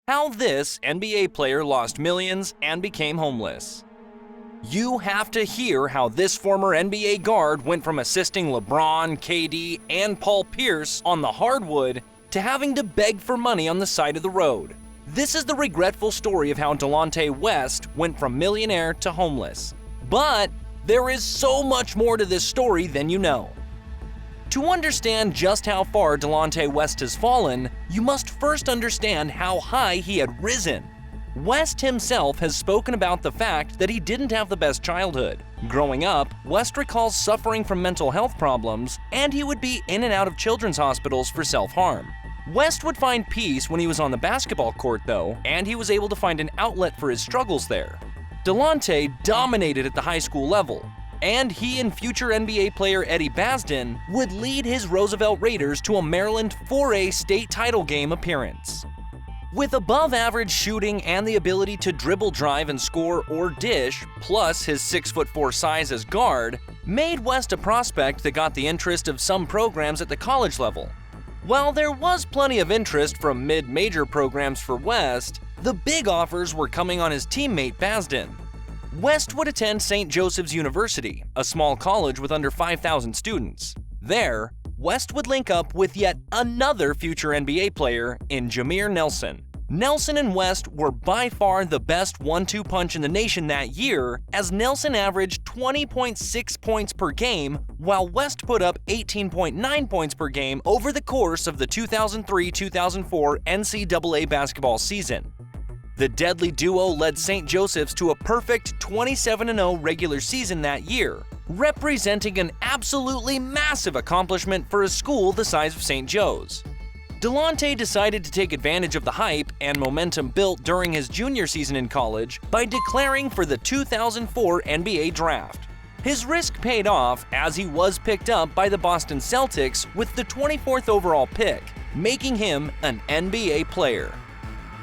How this NBA player lost millions and became homeless. You have to hear how this former NBA guard went from assisting LeBron, KD, and Paul Pierce on the hardwood to having to beg for money on the side of the road. This is the regretful story of how Delonte West went from millionaire to homeless. But there is so much more to this story than you know. To understand just how far Delonte West has fallen, you must first understand how high he had risen. West himself has spoken about the fact that he didn't have the best childhood. Growing up, West recalls suffering from mental health problems, and he would be in and out of children's hospitals for self-harm. West would find peace when he was on the basketball court though, and he was able to find an outlet for his struggles there. Delonte dominated at the high school level, and he and future NBA player Eddie Basden would lead his Roosevelt Raiders to a Maryland 4A state title game appearance. With above-average shooting and the ability to dribble, drive, and score or dish, plus his 6'4" size as guard, made West a prospect that got the interest of some programs at the college level. While there was plenty of interest from mid-major programs for West, the big offers were coming on his teammate Basden. West would attend St. Joseph's University, a small college with under 5,000 students. There, West would link up with yet another future NBA player in Jameer Nelson. Nelson and West were by far the best 1-2 punch in the nation that year, as Nelson averaged 20.6 points per game, while West put up 18.9 points per game over the course of the 2003-2004 NCAA basketball season. The deadly duo led St. Joseph's to a perfect 27-0 regular season that year, representing an absolutely massive accomplishment for a school the size of St. Joe's. Delonte decided to take advantage of the hype and momentum built during his junior season in college by declaring for the 2004 NBA Draft. His risk paid off as he was picked up by the Boston Celtics with the 24th overall pick, making him an NBA player.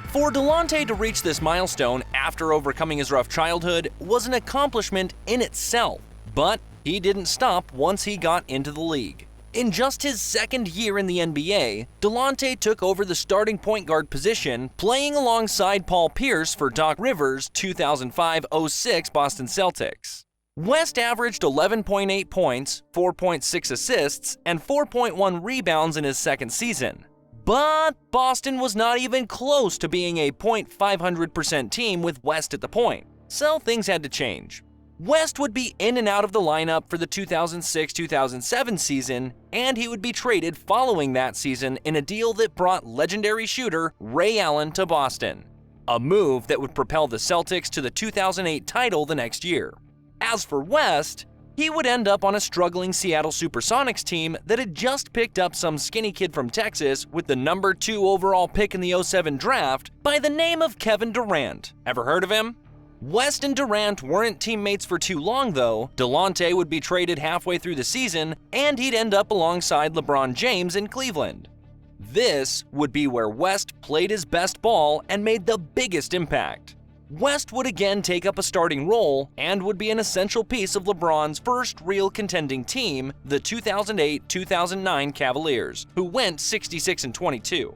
For Delonte to reach this milestone after overcoming his rough childhood was an accomplishment in itself, but he didn't stop once he got into the league. In just his second year in the NBA, Delonte took over the starting point guard position, playing alongside Paul Pierce for Doc Rivers' 2005-06 Boston Celtics. West averaged 11.8 points, 4.6 assists, and 4.1 rebounds in his second season. But Boston was not even close to being a .500% team with West at the point, so things had to change. West would be in and out of the lineup for the 2006-2007 season, and he would be traded following that season in a deal that brought legendary shooter Ray Allen to Boston, a move that would propel the Celtics to the 2008 title the next year. As for West, he would end up on a struggling Seattle Supersonics team that had just picked up some skinny kid from Texas with the number 2 overall pick in the 07 draft by the name of Kevin Durant. Ever heard of him? West and Durant weren't teammates for too long though. Delonte would be traded halfway through the season, and he'd end up alongside LeBron James in Cleveland. This would be where West played his best ball and made the biggest impact. West would again take up a starting role and would be an essential piece of LeBron's first real contending team, the 2008-2009 Cavaliers, who went 66-22.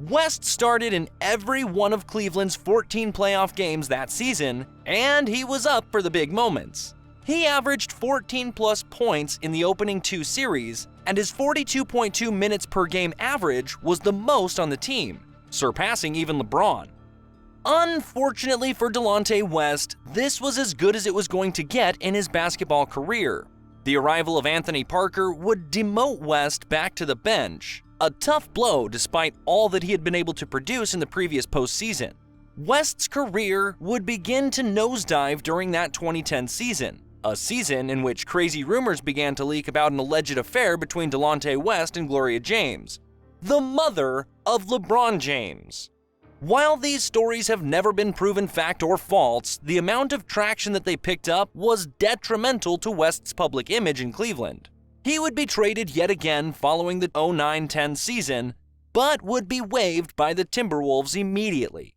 West started in every one of Cleveland's 14 playoff games that season, and he was up for the big moments. He averaged 14-plus points in the opening 2 series, and his 42.2 minutes per game average was the most on the team, surpassing even LeBron. Unfortunately for Delonte West, this was as good as it was going to get in his basketball career. The arrival of Anthony Parker would demote West back to the bench, a tough blow despite all that he had been able to produce in the previous postseason. West's career would begin to nosedive during that 2010 season, a season in which crazy rumors began to leak about an alleged affair between Delonte West and Gloria James, the mother of LeBron James. While these stories have never been proven fact or false, the amount of traction that they picked up was detrimental to West's public image in Cleveland. He would be traded yet again following the 09-10 season, but would be waived by the Timberwolves immediately.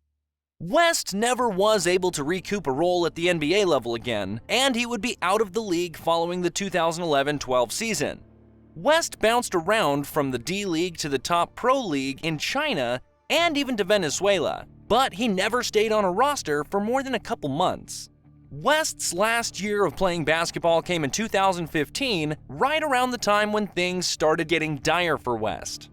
West never was able to recoup a role at the NBA level again, and he would be out of the league following the 2011-12 season. West bounced around from the D-League to the top pro league in China and even to Venezuela, but he never stayed on a roster for more than a couple months. West's last year of playing basketball came in 2015, right around the time when things started getting dire for West.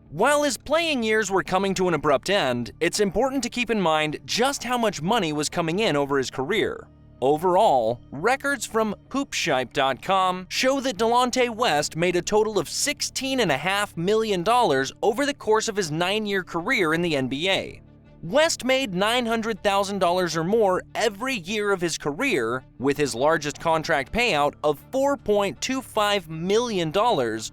While his playing years were coming to an abrupt end, it's important to keep in mind just how much money was coming in over his career. Overall, records from hoopshipe.com show that Delonte West made a total of $16.5 million over the course of his 9-year career in the NBA. West made $900,000 or more every year of his career, with his largest contract payout of $4.25 million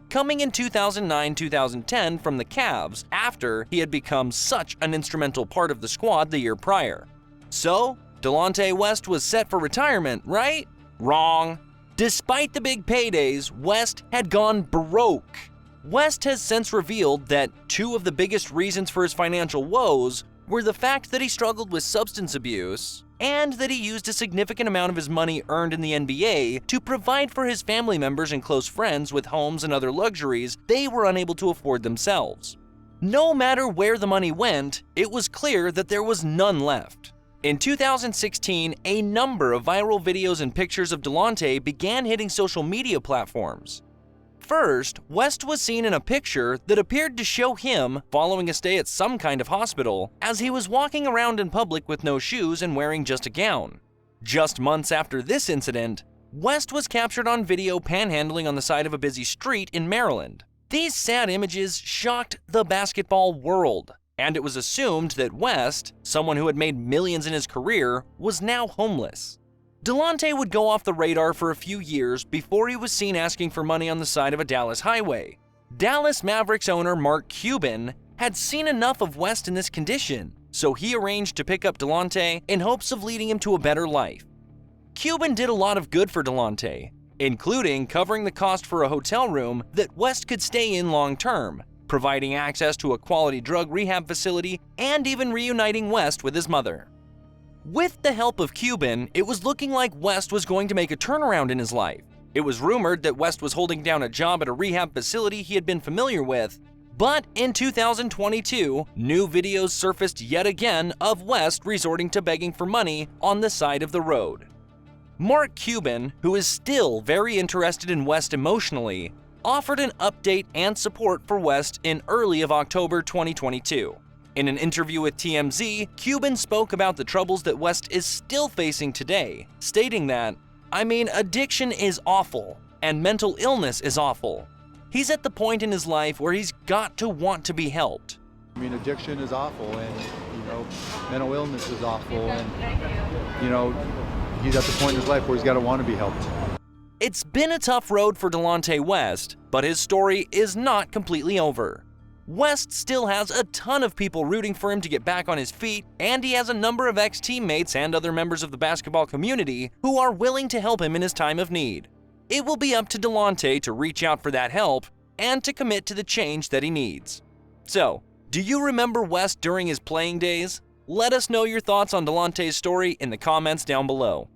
coming in 2009-2010 from the Cavs after he had become such an instrumental part of the squad the year prior. So, Delonte West was set for retirement, right? Wrong. Despite the big paydays, West had gone broke. West has since revealed that 2 of the biggest reasons for his financial woes were the fact that he struggled with substance abuse and that he used a significant amount of his money earned in the NBA to provide for his family members and close friends with homes and other luxuries they were unable to afford themselves. No matter where the money went, it was clear that there was none left. In 2016, a number of viral videos and pictures of Delonte began hitting social media platforms. First, West was seen in a picture that appeared to show him following a stay at some kind of hospital as he was walking around in public with no shoes and wearing just a gown. Just months after this incident, West was captured on video panhandling on the side of a busy street in Maryland. These sad images shocked the basketball world, and it was assumed that West, someone who had made millions in his career, was now homeless. Delonte would go off the radar for a few years before he was seen asking for money on the side of a Dallas highway. Dallas Mavericks owner Mark Cuban had seen enough of West in this condition, so he arranged to pick up Delonte in hopes of leading him to a better life. Cuban did a lot of good for Delonte, including covering the cost for a hotel room that West could stay in long term, providing access to a quality drug rehab facility, and even reuniting West with his mother. With the help of Cuban, it was looking like West was going to make a turnaround in his life. It was rumored that West was holding down a job at a rehab facility he had been familiar with, but in 2022, new videos surfaced yet again of West resorting to begging for money on the side of the road. Mark Cuban, who is still very interested in West emotionally, offered an update and support for West in early of October 2022. In an interview with TMZ, Cuban spoke about the troubles that West is still facing today, stating that, "I mean, addiction is awful, and mental illness is awful. He's at the point in his life where he's got to want to be helped." I mean, addiction is awful, and, mental illness is awful, and, he's at the point in his life where he's got to want to be helped. It's been a tough road for Delonte West, but his story is not completely over. West still has a ton of people rooting for him to get back on his feet, and he has a number of ex-teammates and other members of the basketball community who are willing to help him in his time of need. It will be up to Delonte to reach out for that help and to commit to the change that he needs. So, do you remember West during his playing days? Let us know your thoughts on Delonte's story in the comments down below.